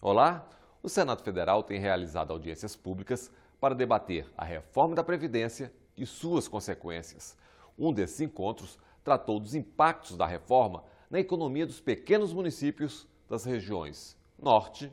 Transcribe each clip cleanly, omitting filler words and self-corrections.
Olá! O Senado Federal tem realizado audiências públicas para debater a reforma da Previdência e suas consequências. Um desses encontros tratou dos impactos da reforma na economia dos pequenos municípios das regiões Norte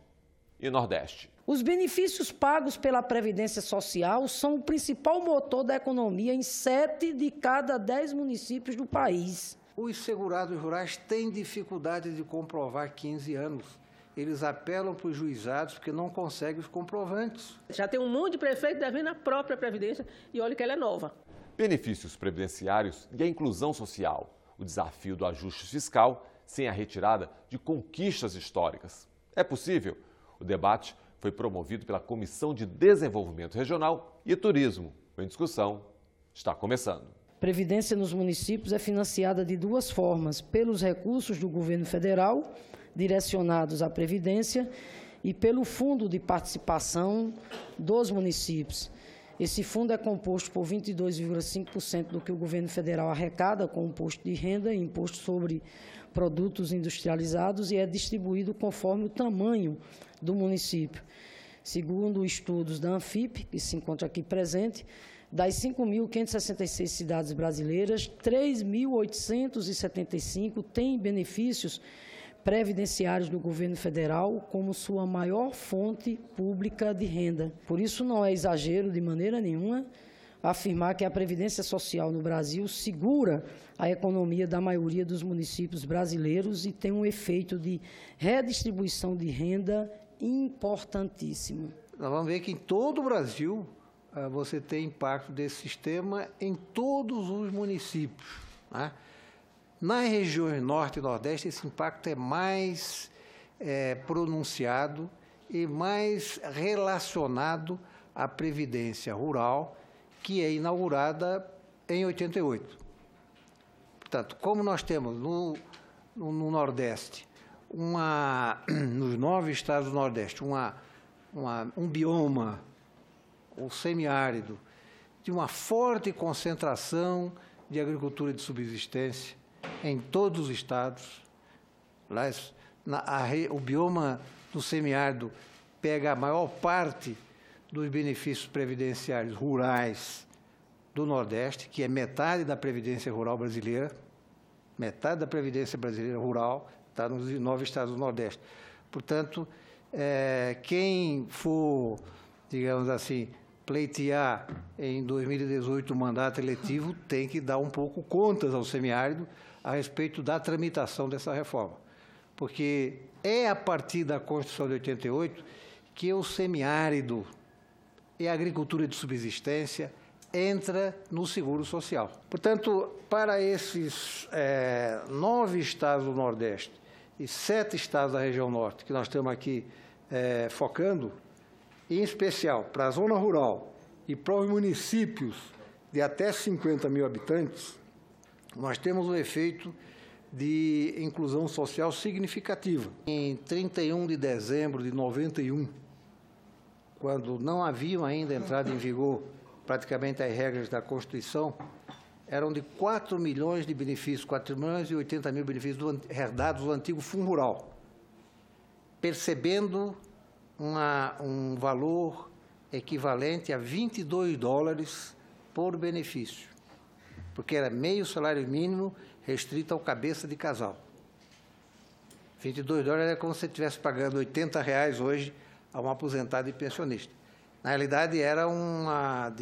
e Nordeste. Os benefícios pagos pela Previdência Social são o principal motor da economia em 7 de cada 10 municípios do país. Os segurados rurais têm dificuldade de comprovar 15 anos. Eles apelam para os juizados porque não conseguem os comprovantes. Já tem um monte de prefeito devendo a própria Previdência e olha que ela é nova. Benefícios previdenciários e a inclusão social. O desafio do ajuste fiscal sem a retirada de conquistas históricas. É possível? O debate foi promovido pela Comissão de Desenvolvimento Regional e Turismo. A discussão está começando. Previdência nos municípios é financiada de duas formas: pelos recursos do governo federal, direcionados à Previdência, e pelo Fundo de Participação dos municípios. Esse fundo é composto por 22,5% do que o governo federal arrecada com imposto de renda e imposto sobre produtos industrializados e é distribuído conforme o tamanho do município. Segundo estudos da Anfip, que se encontra aqui presente, das 5.566 cidades brasileiras, 3.875 têm benefícios previdenciários do governo federal como sua maior fonte pública de renda. Por isso, não é exagero, de maneira nenhuma, afirmar que a Previdência Social no Brasil segura a economia da maioria dos municípios brasileiros e tem um efeito de redistribuição de renda importantíssimo. Nós vamos ver que em todo o Brasil você tem impacto desse sistema em todos os municípios, né? Nas regiões Norte e Nordeste, esse impacto é mais pronunciado e mais relacionado à Previdência Rural, que é inaugurada em 88. Portanto, como nós temos no Nordeste, nos 9 estados do Nordeste, um bioma, o semiárido, de uma forte concentração de agricultura de subsistência em todos os estados. O bioma do semiárido pega a maior parte dos benefícios previdenciários rurais do Nordeste, que é metade da Previdência Rural brasileira. Metade da Previdência brasileira rural está nos 9 estados do Nordeste. Portanto, quem for, digamos assim, pleitear em 2018 o mandato eletivo tem que dar um pouco contas ao semiárido a respeito da tramitação dessa reforma. Porque é a partir da Constituição de 88 que o semiárido e a agricultura de subsistência entra no seguro social. Portanto, para esses 9 estados do Nordeste e 7 estados da região Norte, que nós estamos aqui focando, em especial para a zona rural e para os municípios de até 50 mil habitantes, nós temos um efeito de inclusão social significativa. Em 31 de dezembro de 91, quando não haviam ainda entrado em vigor praticamente as regras da Constituição, eram de 4 milhões de benefícios, 4 milhões e 80 mil benefícios herdados do antigo Fundo Rural, percebendo um valor equivalente a $22 por benefício, porque era meio salário mínimo restrito ao cabeça de casal. $22 é como se você estivesse pagando R$80 hoje a um aposentado e pensionista. Na realidade, era uma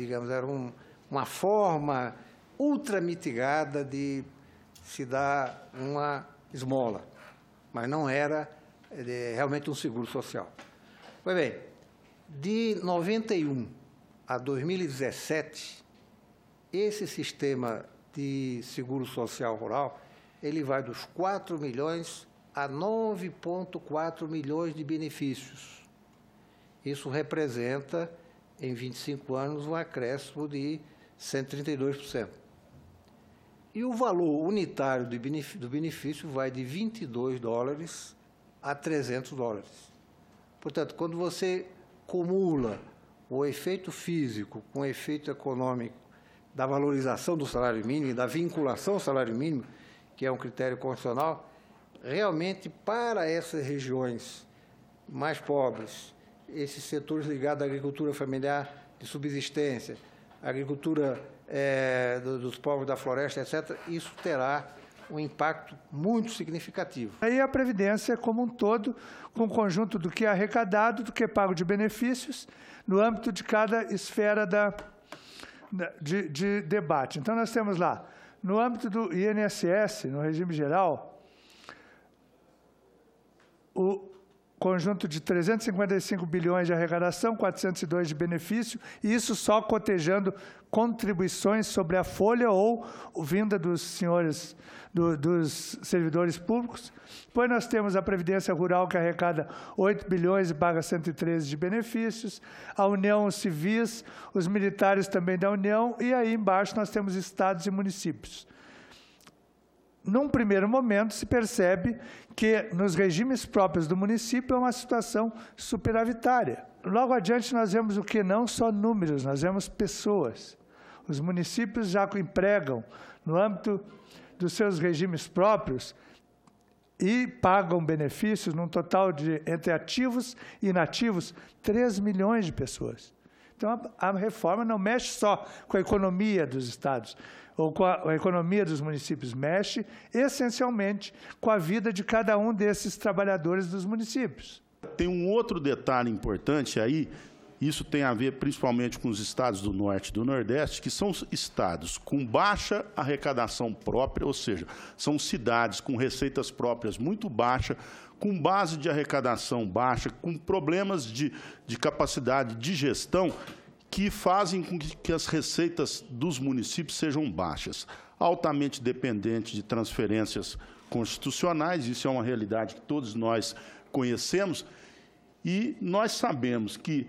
forma ultra mitigada de se dar uma esmola, mas não era realmente um seguro social. Pois bem, de 91 a 2017, esse sistema de seguro social rural, ele vai dos 4 milhões a 9,4 milhões de benefícios. Isso representa, em 25 anos, um acréscimo de 132%. E o valor unitário do benefício vai de $22 a $300. Portanto, quando você cumula o efeito físico com o efeito econômico da valorização do salário mínimo e da vinculação ao salário mínimo, que é um critério constitucional, realmente, para essas regiões mais pobres, esses setores ligados à agricultura familiar de subsistência, agricultura dos povos da floresta, etc., isso terá um impacto muito significativo. Aí a Previdência como um todo, com o conjunto do que é arrecadado, do que é pago de benefícios, no âmbito de cada esfera de debate. Então, nós temos lá, no âmbito do INSS, no regime geral, o conjunto de 355 bilhões de arrecadação, 402 de benefício, e isso só cotejando contribuições sobre a folha ou vinda dos senhores, dos servidores públicos. Depois nós temos a Previdência Rural, que arrecada 8 bilhões e paga 113 de benefícios, a União Civis, os militares também da União, e aí embaixo nós temos estados e municípios. Num primeiro momento, se percebe que nos regimes próprios do município é uma situação superavitária. Logo adiante, nós vemos o que? Não só números, nós vemos pessoas. Os municípios já empregam, no âmbito dos seus regimes próprios, e pagam benefícios, num total de, entre ativos e inativos, 3 milhões de pessoas. Então, a reforma não mexe só com a economia dos estados, ou com a economia dos municípios, mexe essencialmente com a vida de cada um desses trabalhadores dos municípios. Tem um outro detalhe importante aí, isso tem a ver principalmente com os estados do Norte e do Nordeste, que são estados com baixa arrecadação própria, ou seja, são cidades com receitas próprias muito baixas, com base de arrecadação baixa, com problemas de capacidade de gestão, que fazem com que as receitas dos municípios sejam baixas, altamente dependentes de transferências constitucionais, isso é uma realidade que todos nós conhecemos, e nós sabemos que,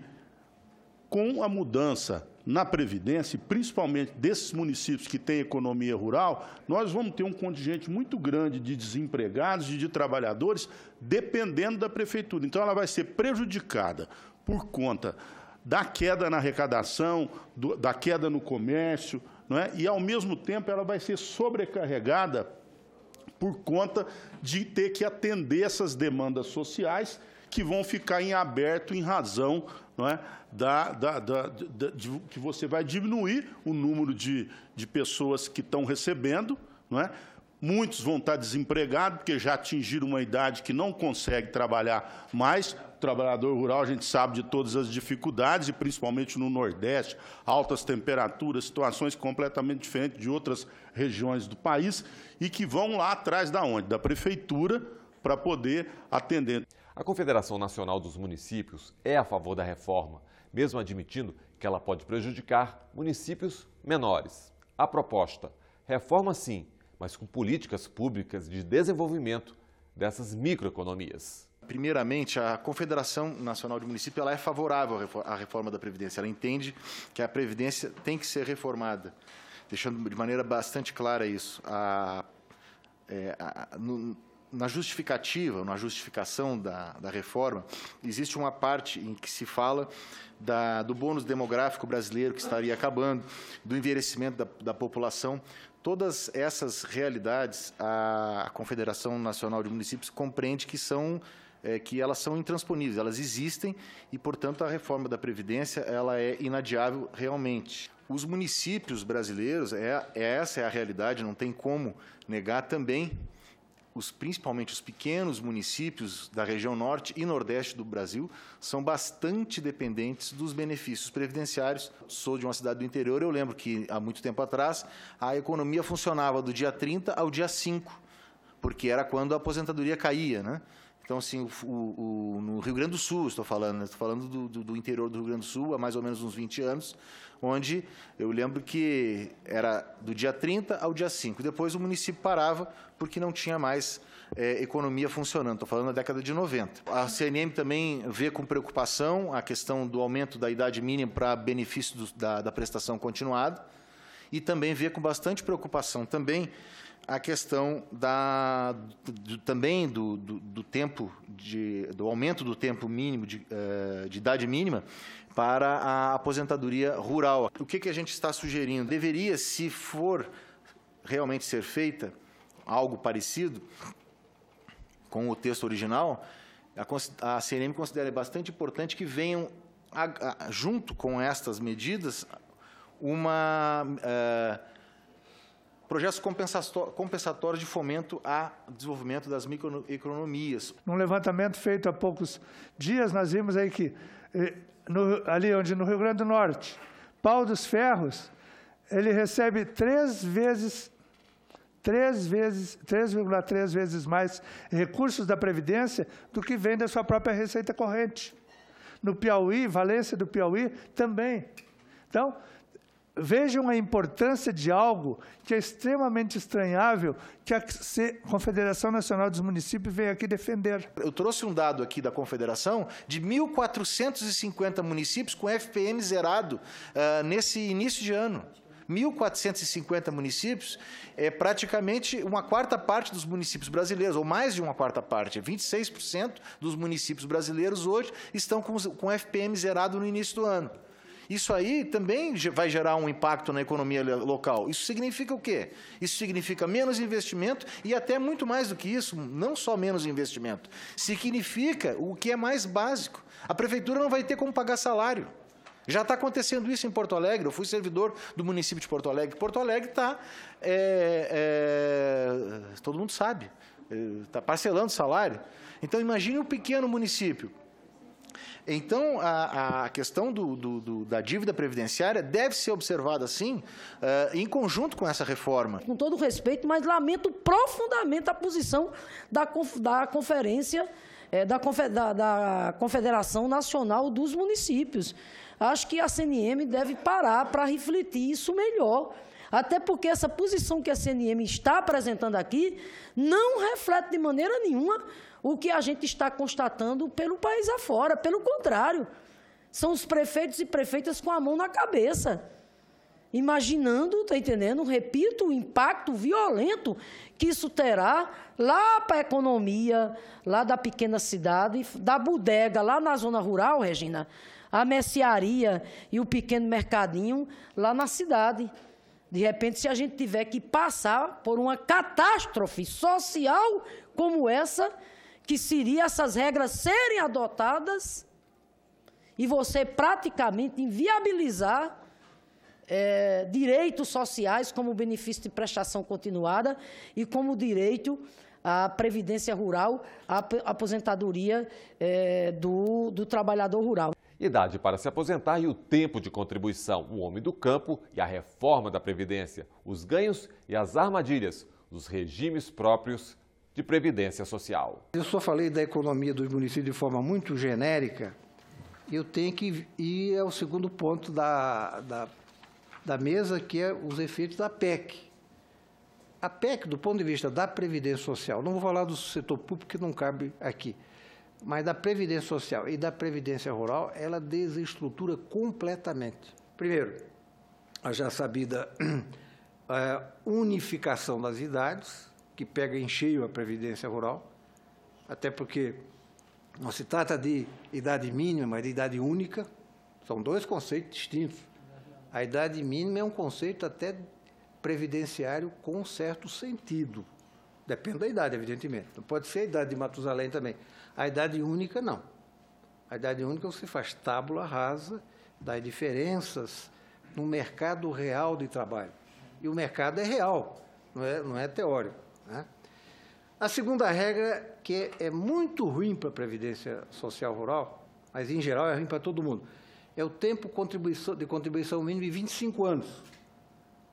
com a mudança na Previdência, principalmente desses municípios que têm economia rural, nós vamos ter um contingente muito grande de desempregados e de trabalhadores dependendo da Prefeitura. Então, ela vai ser prejudicada por conta da queda na arrecadação, da queda no comércio, não é? E, ao mesmo tempo, ela vai ser sobrecarregada por conta de ter que atender essas demandas sociais que vão ficar em aberto em razão, não é, que você vai diminuir o número de pessoas que estão recebendo, não é? Muitos vão estar desempregados, porque já atingiram uma idade que não consegue trabalhar mais. O trabalhador rural, a gente sabe de todas as dificuldades, e principalmente no Nordeste, altas temperaturas, situações completamente diferentes de outras regiões do país, e que vão lá atrás da onde? Da Prefeitura, para poder atender. A Confederação Nacional dos Municípios é a favor da reforma, mesmo admitindo que ela pode prejudicar municípios menores. A proposta: reforma sim, mas com políticas públicas de desenvolvimento dessas microeconomias. Primeiramente, a Confederação Nacional de Municípios ela é favorável à reforma da Previdência. Ela entende que a Previdência tem que ser reformada, deixando de maneira bastante clara isso. Na justificativa, na justificação da reforma, existe uma parte em que se fala do bônus demográfico brasileiro que estaria acabando, do envelhecimento da população. Todas essas realidades, a Confederação Nacional de Municípios compreende que elas são intransponíveis, elas existem e, portanto, a reforma da Previdência ela é inadiável realmente. Os municípios brasileiros, essa é a realidade, não tem como negar também, principalmente os pequenos municípios da região norte e nordeste do Brasil, são bastante dependentes dos benefícios previdenciários. Sou de uma cidade do interior, eu lembro que, há muito tempo atrás, a economia funcionava do dia 30 ao dia 5, porque era quando a aposentadoria caía, né? Então, assim, no Rio Grande do Sul, estou falando do interior do Rio Grande do Sul, há mais ou menos uns 20 anos, onde eu lembro que era do dia 30 ao dia 5. Depois o município parava porque não tinha mais economia funcionando. Estou falando da década de 90. A CNM também vê com preocupação a questão do aumento da idade mínima para benefício da prestação continuada e também vê com bastante preocupação também a questão do aumento do tempo mínimo de idade mínima para a aposentadoria rural. O que a gente está sugerindo? Deveria, se for realmente ser feita algo parecido com o texto original, a CNM considera bastante importante que venham, junto com estas medidas, projetos compensatórios de fomento ao desenvolvimento das microeconomias. Num levantamento feito há poucos dias, nós vimos aí que, ali onde no Rio Grande do Norte, Pau dos Ferros, ele recebe 3,3 vezes mais recursos da Previdência do que vem da sua própria receita corrente. No Piauí, Valência do Piauí, também. Então, vejam a importância de algo que é extremamente estranhável, que a Confederação Nacional dos Municípios veio aqui defender. Eu trouxe um dado aqui da Confederação de 1.450 municípios com FPM zerado nesse início de ano. 1.450 municípios é praticamente uma quarta parte dos municípios brasileiros, ou mais de uma quarta parte. 26% dos municípios brasileiros hoje estão com FPM zerado no início do ano. Isso aí também vai gerar um impacto na economia local. Isso significa o quê? Isso significa menos investimento e até muito mais do que isso, não só menos investimento. Significa o que é mais básico. A prefeitura não vai ter como pagar salário. Já está acontecendo isso em Porto Alegre. Eu fui servidor do município de Porto Alegre. Porto Alegre está, todo mundo sabe, está parcelando salário. Então, imagine um pequeno município. Então, a questão da dívida previdenciária deve ser observada, sim, em conjunto com essa reforma. Com todo respeito, mas lamento profundamente a posição da conferência, da Confederação Nacional dos Municípios. Acho que a CNM deve parar para refletir isso melhor, até porque essa posição que a CNM está apresentando aqui não reflete de maneira nenhuma o que a gente está constatando pelo país afora. Pelo contrário, são os prefeitos e prefeitas com a mão na cabeça, imaginando, está entendendo? Repito, o impacto violento que isso terá lá para a economia, lá da pequena cidade, da bodega, lá na zona rural, Regina, a mercearia e o pequeno mercadinho lá na cidade. De repente, se a gente tiver que passar por uma catástrofe social como essa, que seria essas regras serem adotadas e você praticamente inviabilizar direitos sociais como o benefício de prestação continuada e como direito à previdência rural, à aposentadoria do trabalhador rural. Idade para se aposentar e o tempo de contribuição, o homem do campo e a reforma da Previdência, os ganhos e as armadilhas, os regimes próprios de Previdência Social. Eu só falei da economia dos municípios de forma muito genérica, eu tenho que ir ao segundo ponto da mesa, que é os efeitos da PEC. A PEC, do ponto de vista da Previdência Social, não vou falar do setor público, que não cabe aqui, mas da Previdência Social e da Previdência Rural, ela desestrutura completamente. Primeiro, a já sabida unificação das idades, que pega em cheio a Previdência Rural, até porque não se trata de idade mínima, mas de idade única, são dois conceitos distintos. A idade mínima é um conceito até previdenciário com certo sentido. Depende da idade, evidentemente. Não pode ser a idade de Matusalém também. A idade única, não. A idade única você faz tábula rasa das diferenças no mercado real de trabalho. E o mercado é real, não é teórico, né? A segunda regra, que é muito ruim para a Previdência Social Rural, mas em geral é ruim para todo mundo, é o tempo de contribuição mínima de 25 anos.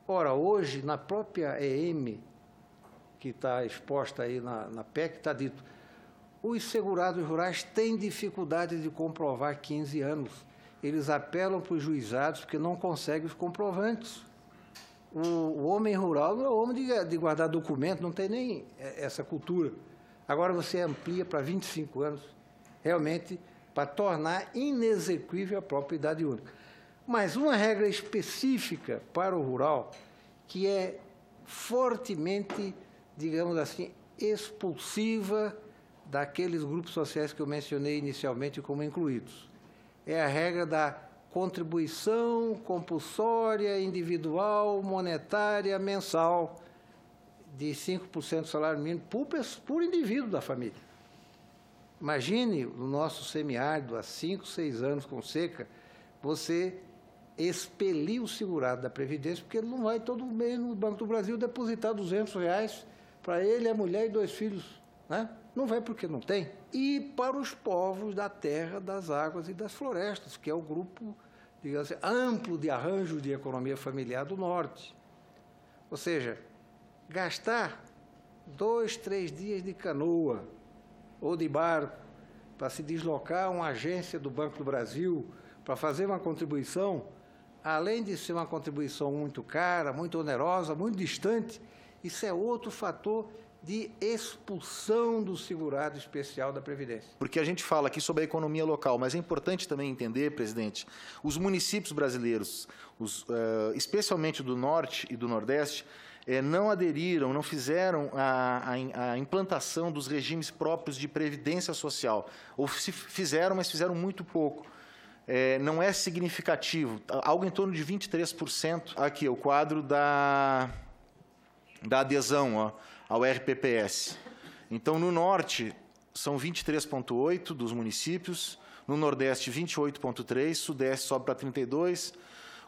Ora, hoje, na própria EM, que está exposta aí na PEC, está dito, os segurados rurais têm dificuldade de comprovar 15 anos. Eles apelam para os juizados porque não conseguem os comprovantes. O homem rural não é homem de guardar documento, não tem nem essa cultura. Agora você amplia para 25 anos, realmente, para tornar inexequível a própria idade única. Mas uma regra específica para o rural, que é fortemente, digamos assim, expulsiva daqueles grupos sociais que eu mencionei inicialmente como incluídos. É a regra da contribuição compulsória, individual, monetária, mensal, de 5% do salário mínimo por indivíduo da família. Imagine no nosso semiárido, há 5, 6 anos com seca, você expelir o segurado da Previdência, porque ele não vai todo mês no Banco do Brasil depositar R$200 para ele, a mulher e 2 filhos, né? Não vai porque não tem. E para os povos da terra, das águas e das florestas, que é o grupo, digamos assim, amplo de arranjo de economia familiar do Norte. Ou seja, gastar 2, 3 dias de canoa ou de barco para se deslocar a uma agência do Banco do Brasil para fazer uma contribuição, além de ser uma contribuição muito cara, muito onerosa, muito distante, isso é outro fator de expulsão do segurado especial da Previdência. Porque a gente fala aqui sobre a economia local, mas é importante também entender, presidente, os municípios brasileiros, especialmente do Norte e do Nordeste, não aderiram, não fizeram a implantação dos regimes próprios de previdência social. Ou se fizeram, mas fizeram muito pouco. Não é significativo, algo em torno de 23%. Aqui, o quadro da adesão ao RPPS. Então, no Norte, são 23,8% dos municípios, no Nordeste, 28,3%, Sudeste sobe para 32%,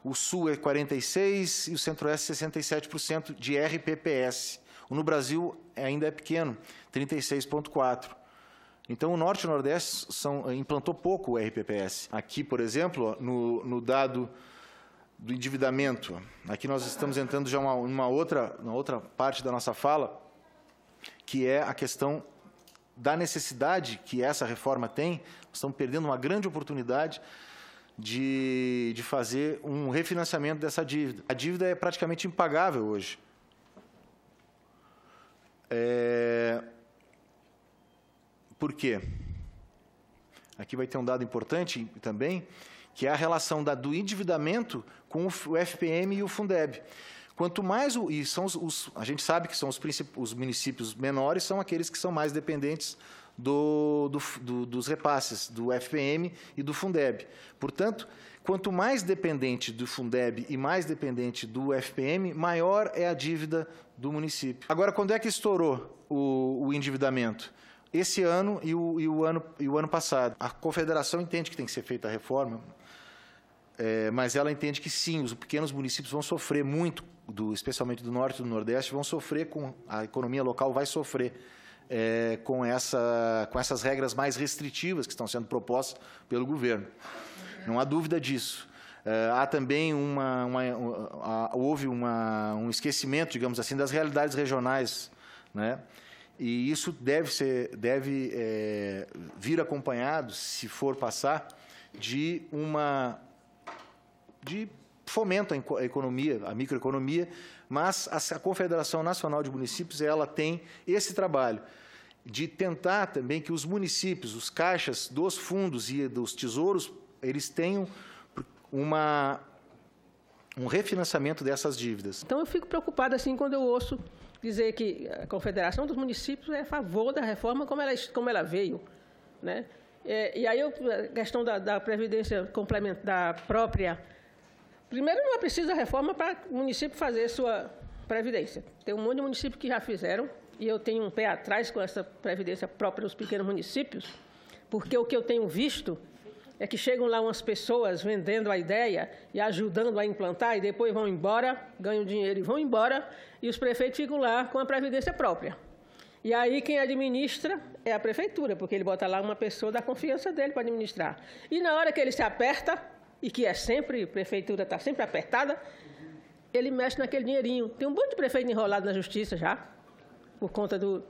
o Sul é 46% e o Centro-Oeste, 67% de RPPS. No Brasil, ainda é pequeno, 36,4%. Então, o Norte e o Nordeste implantou pouco o RPPS. Aqui, por exemplo, no dado do endividamento, aqui nós estamos entrando já numa outra parte da nossa fala, que é a questão da necessidade que essa reforma tem. Nós estamos perdendo uma grande oportunidade de fazer um refinanciamento dessa dívida. A dívida é praticamente impagável hoje. Por quê? Aqui vai ter um dado importante também, que é a relação do endividamento com o FPM e o Fundeb. Quanto mais, a gente sabe que são os municípios menores, são aqueles que são mais dependentes dos repasses, do FPM e do Fundeb. Portanto, quanto mais dependente do Fundeb e mais dependente do FPM, maior é a dívida do município. Agora, quando é que estourou o endividamento? Esse ano e o ano passado. A Confederação entende que tem que ser feita a reforma, mas ela entende que sim, os pequenos municípios vão sofrer muito, especialmente do Norte e do Nordeste, vão sofrer a economia local vai sofrer com essas regras mais restritivas que estão sendo propostas pelo governo. Não há dúvida disso. Há também houve um esquecimento, digamos assim, das realidades regionais, né? E isso deve vir acompanhado, se for passar, de fomento à economia, à microeconomia, mas a Confederação Nacional de Municípios ela tem esse trabalho de tentar também que os municípios, os caixas dos fundos e dos tesouros, eles tenham um refinanciamento dessas dívidas. Então, eu fico preocupada assim quando eu ouço dizer que a Confederação dos Municípios é a favor da reforma como ela veio, né? E aí a questão da previdência complementar própria. Primeiro, não é preciso a reforma para o município fazer sua previdência. Tem um monte de municípios que já fizeram, e eu tenho um pé atrás com essa previdência própria dos pequenos municípios, porque o que eu tenho visto é que chegam lá umas pessoas vendendo a ideia e ajudando a implantar, e depois vão embora, ganham dinheiro e vão embora, e os prefeitos ficam lá com a previdência própria. E aí quem administra é a prefeitura, porque ele bota lá uma pessoa da confiança dele para administrar. E na hora que ele se aperta, e que a prefeitura está sempre apertada, ele mexe naquele dinheirinho. Tem um monte de prefeito enrolado na justiça já, por conta do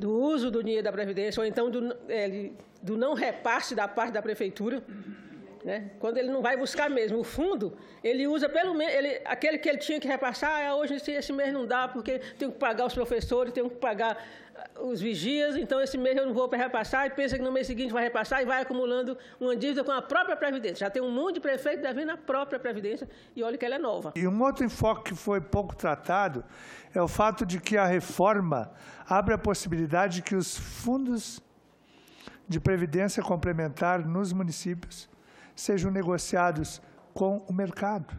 uso do dinheiro da Previdência, ou então do não repasse da parte da prefeitura, né? Quando ele não vai buscar mesmo o fundo, ele usa pelo menos aquele que ele tinha que repassar, hoje esse mês não dá, porque tenho que pagar os professores, tenho que pagar os vigias, então esse mês eu não vou repassar, e pensa que no mês seguinte vai repassar e vai acumulando uma dívida com a própria Previdência. Já tem um monte de prefeito devendo a própria Previdência, e olha que ela é nova. E um outro enfoque que foi pouco tratado é o fato de que a reforma abre a possibilidade de que os fundos de previdência complementar nos municípios sejam negociados com o mercado.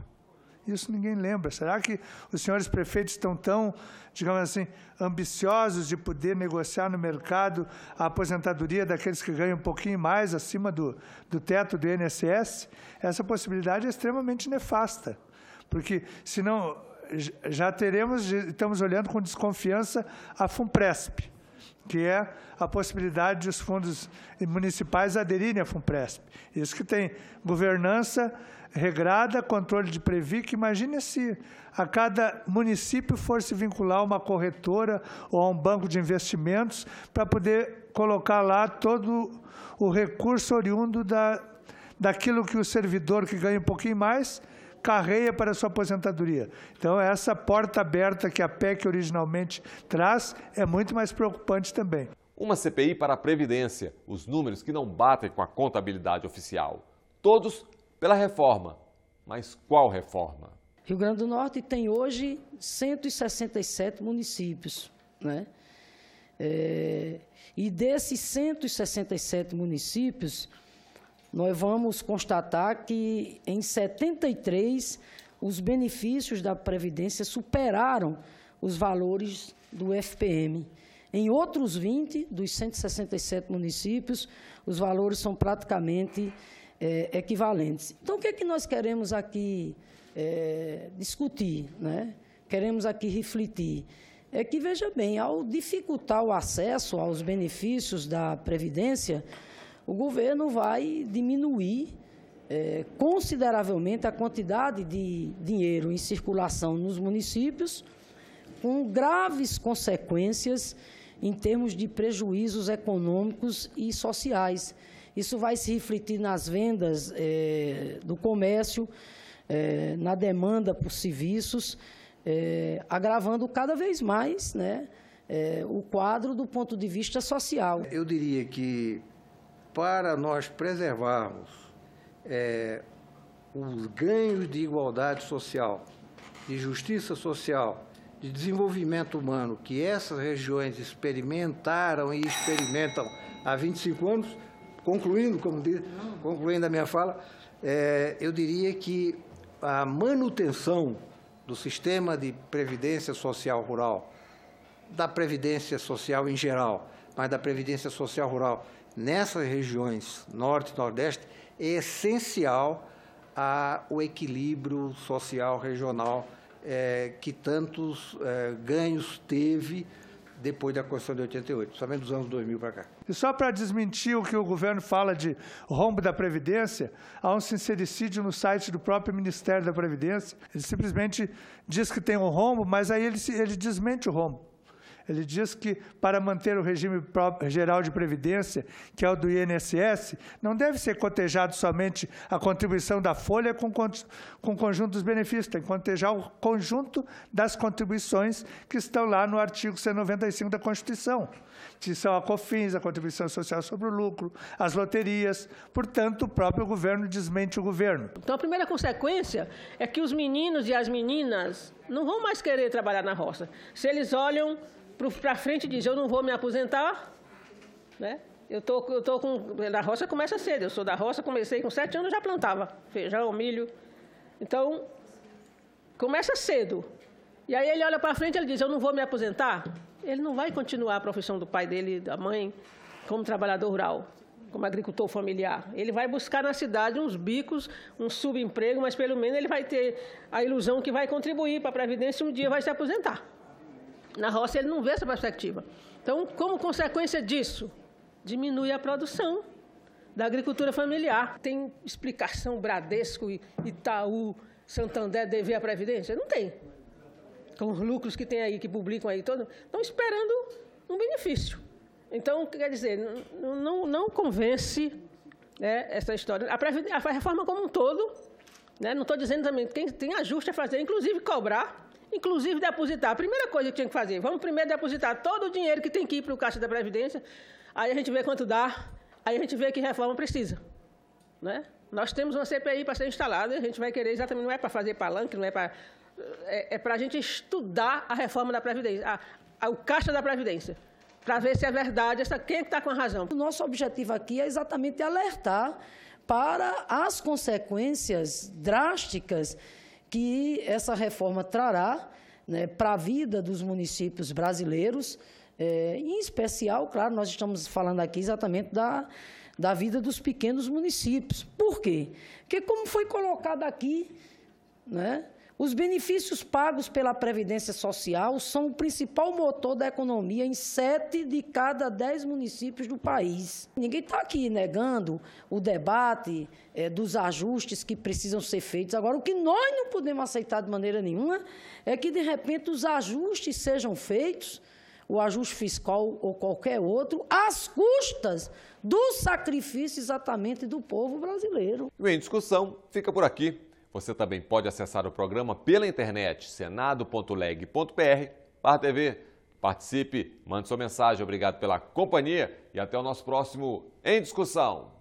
Isso ninguém lembra. Será que os senhores prefeitos estão tão, digamos assim, ambiciosos de poder negociar no mercado a aposentadoria daqueles que ganham um pouquinho mais acima do teto do INSS? Essa possibilidade é extremamente nefasta, porque senão estamos olhando com desconfiança a FUNPRESP, que é a possibilidade de os fundos municipais aderirem à FUNPRESP. Isso que tem governança regrada, controle de Previc. Imagine se a cada município for se vincular a uma corretora ou a um banco de investimentos para poder colocar lá todo o recurso oriundo daquilo que o servidor que ganha um pouquinho mais carreia para a sua aposentadoria. Então, essa porta aberta que a PEC originalmente traz é muito mais preocupante também. Uma CPI para a Previdência, os números que não batem com a contabilidade oficial. Todos pela reforma. Mas qual reforma? Rio Grande do Norte tem hoje 167 municípios, né? E desses 167 municípios, nós vamos constatar que em 73 os benefícios da Previdência superaram os valores do FPM. Em outros 20 dos 167 municípios, os valores são praticamente equivalentes. Então, o que é que nós queremos aqui discutir, né? Queremos aqui refletir? É que, veja bem, ao dificultar o acesso aos benefícios da Previdência, o governo vai diminuir consideravelmente a quantidade de dinheiro em circulação nos municípios, com graves consequências em termos de prejuízos econômicos e sociais. Isso vai se refletir nas vendas do comércio, na demanda por serviços, agravando cada vez mais, né, o quadro do ponto de vista social. Eu diria que, para nós preservarmos os ganhos de igualdade social, de justiça social, de desenvolvimento humano que essas regiões experimentaram e experimentam há 25 anos, concluindo a minha fala, eu diria que a manutenção do sistema de previdência social rural, da previdência social em geral, mas da previdência social rural nessas regiões norte e nordeste, é essencial ao equilíbrio social regional que tantos ganhos teve depois da Constituição de 88, somente dos anos 2000 para cá. E só para desmentir o que o governo fala de rombo da Previdência, há um sincericídio no site do próprio Ministério da Previdência. Ele simplesmente diz que tem um rombo, mas aí ele desmente o rombo. Ele diz que, para manter o regime geral de previdência, que é o do INSS, não deve ser cotejado somente a contribuição da folha com o conjunto dos benefícios, tem que cotejar o conjunto das contribuições que estão lá no artigo 195 da Constituição, que são a COFINS, a Contribuição Social sobre o Lucro, as loterias. Portanto, o próprio governo desmente o governo. Então, a primeira consequência é que os meninos e as meninas não vão mais querer trabalhar na roça. Se eles olham para frente e dizem, eu não vou me aposentar, né? Eu tô com... Na roça começa cedo, eu sou da roça, comecei com 7 anos, já plantava feijão, milho. Então, começa cedo. E aí ele olha para frente e ele diz, eu não vou me aposentar. Ele não vai continuar a profissão do pai dele, da mãe, como trabalhador rural, como agricultor familiar. Ele vai buscar na cidade uns bicos, um subemprego, mas pelo menos ele vai ter a ilusão que vai contribuir para a Previdência e um dia vai se aposentar. Na roça ele não vê essa perspectiva. Então, como consequência disso, diminui a produção da agricultura familiar. Tem explicação Bradesco, Itaú, Santander dever à Previdência? Não tem. Com os lucros que tem aí, que publicam aí, todos, estão esperando um benefício. Então, quer dizer, não convence, né, essa história. A reforma como um todo, né, não estou dizendo também, tem ajuste a fazer, inclusive cobrar, inclusive depositar. A primeira coisa que tinha que fazer, vamos primeiro depositar todo o dinheiro que tem que ir para o Caixa da Previdência, aí a gente vê quanto dá, aí a gente vê que reforma precisa, né? Nós temos uma CPI para ser instalada, a gente vai querer exatamente, não é para fazer palanque, não é para... É para a gente estudar a reforma da Previdência, o Caixa da Previdência, para ver se é verdade, quem está com a razão. O nosso objetivo aqui é exatamente alertar para as consequências drásticas que essa reforma trará, né, para a vida dos municípios brasileiros, em especial, claro, nós estamos falando aqui exatamente da vida dos pequenos municípios. Por quê? Porque, como foi colocado aqui, né, os benefícios pagos pela Previdência Social são o principal motor da economia em 7 de cada 10 municípios do país. Ninguém está aqui negando o debate dos ajustes que precisam ser feitos. Agora, o que nós não podemos aceitar de maneira nenhuma é que, de repente, os ajustes sejam feitos, o ajuste fiscal ou qualquer outro, às custas do sacrifício exatamente do povo brasileiro. E o Em Discussão fica por aqui. Você também pode acessar o programa pela internet, senado.leg.br/TV. Participe, mande sua mensagem. Obrigado pela companhia e até o nosso próximo Em Discussão.